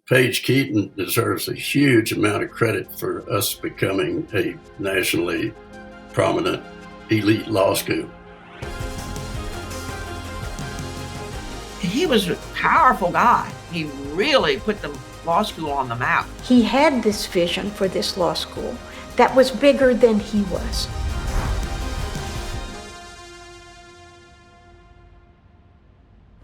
Paige Keeton deserves a huge amount of credit for us becoming a nationally prominent elite law school. He was a powerful guy. He really put the law school on the map. He had this vision for this law school that was bigger than he was.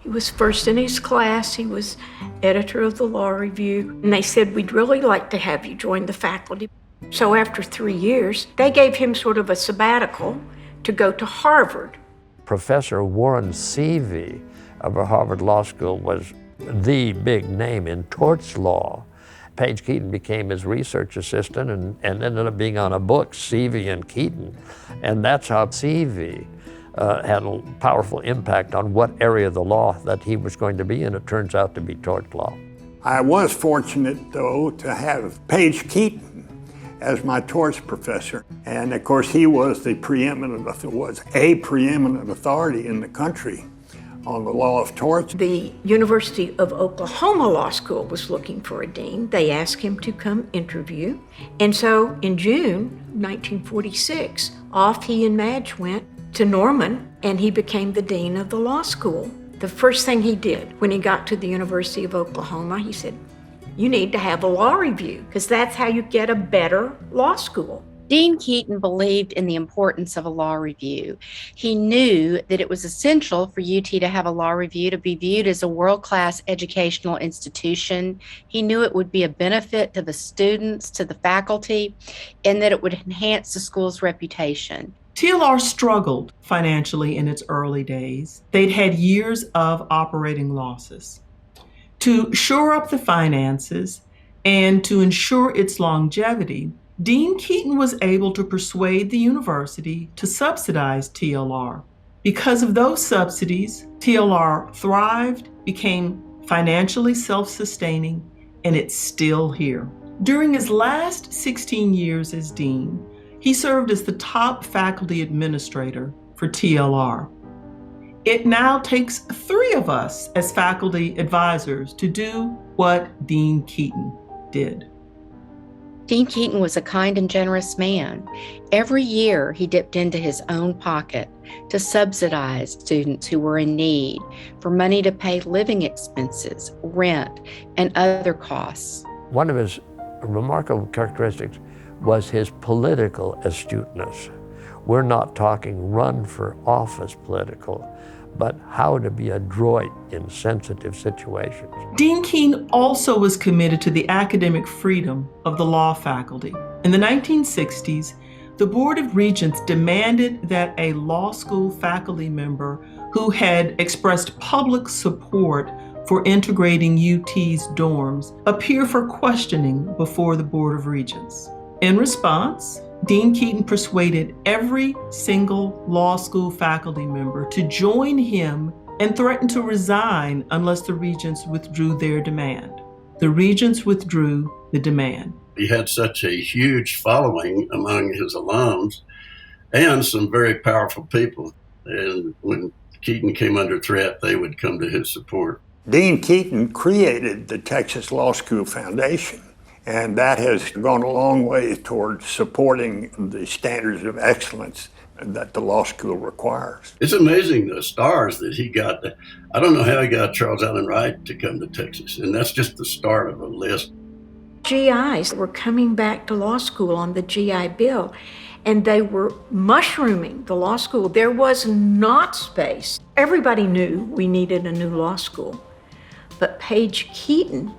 He was first in his class. He was editor of the Law Review. And they said, we'd really like to have you join the faculty. So after 3 years, they gave him sort of a sabbatical to go to Harvard. Professor Warren Seavey of Harvard Law School was the big name in torts law. Paige Keeton became his research assistant and ended up being on a book, Seavey and Keeton. And that's how Seavey had a powerful impact on what area of the law that he was going to be in. It turns out to be tort law. I was fortunate, though, to have Paige Keeton as my torts professor. And of course, he was a preeminent authority in the country on the law of torts. The University of Oklahoma Law School was looking for a dean. They asked him to come interview. And so in June 1946, off he and Madge went to Norman, and he became the dean of the law school. The first thing he did when he got to the University of Oklahoma, he said, you need to have a law review, because that's how you get a better law school. Dean Keeton believed in the importance of a law review. He knew that it was essential for UT to have a law review to be viewed as a world-class educational institution. He knew it would be a benefit to the students, to the faculty, and that it would enhance the school's reputation. TLR struggled financially in its early days. They'd had years of operating losses. To shore up the finances and to ensure its longevity, Dean Keeton was able to persuade the university to subsidize TLR. Because of those subsidies, TLR thrived, became financially self-sustaining, and it's still here. During his last 16 years as dean, he served as the top faculty administrator for TLR. It now takes 3 of us as faculty advisors to do what Dean Keeton did. Dean Keeton was a kind and generous man. Every year, he dipped into his own pocket to subsidize students who were in need for money to pay living expenses, rent, and other costs. One of his remarkable characteristics was his political astuteness. We're not talking run for office political, but how to be adroit in sensitive situations. Dean Keeton also was committed to the academic freedom of the law faculty. In the 1960s, the Board of Regents demanded that a law school faculty member who had expressed public support for integrating UT's dorms appear for questioning before the Board of Regents. In response, Dean Keeton persuaded every single law school faculty member to join him and threatened to resign unless the regents withdrew their demand. The regents withdrew the demand. He had such a huge following among his alums and some very powerful people. And when Keeton came under threat, they would come to his support. Dean Keeton created the Texas Law School Foundation, and that has gone a long way toward supporting the standards of excellence that the law school requires. It's amazing the stars that he got. I don't know how he got Charles Allen Wright to come to Texas, and that's just the start of a list. GIs were coming back to law school on the GI Bill, and they were mushrooming the law school. There was not space. Everybody knew we needed a new law school, but Paige Keeton,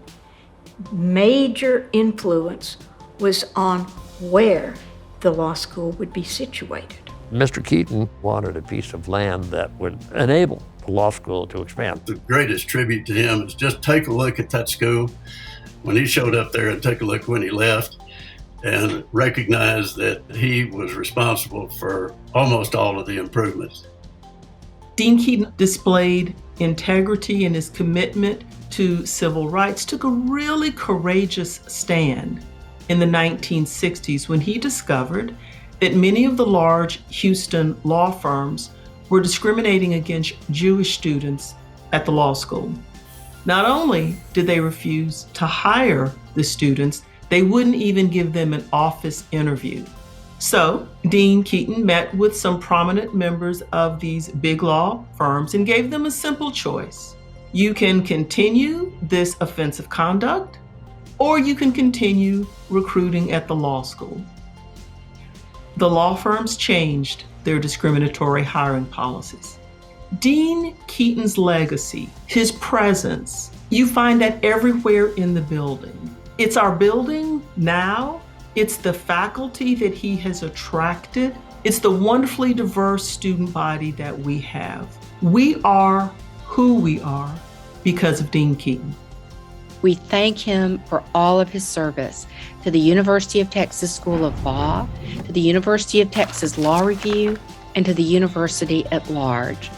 major influence was on where the law school would be situated. Mr. Keeton wanted a piece of land that would enable the law school to expand. The greatest tribute to him is just take a look at that school when he showed up there and take a look when he left and recognize that he was responsible for almost all of the improvements. Dean Keeton displayed integrity in his commitment to civil rights, took a really courageous stand in the 1960s when he discovered that many of the large Houston law firms were discriminating against Jewish students at the law school. Not only did they refuse to hire the students, they wouldn't even give them an office interview. So Dean Keeton met with some prominent members of these big law firms and gave them a simple choice. You can continue this offensive conduct, or you can continue recruiting at the law school. The law firms changed their discriminatory hiring policies. Dean Keeton's legacy, his presence, you find that everywhere in the building. It's our building now. It's the faculty that he has attracted. It's the wonderfully diverse student body that we have. We are who we are because of Dean Keeton. We thank him for all of his service to the University of Texas School of Law, to the University of Texas Law Review, and to the university at large.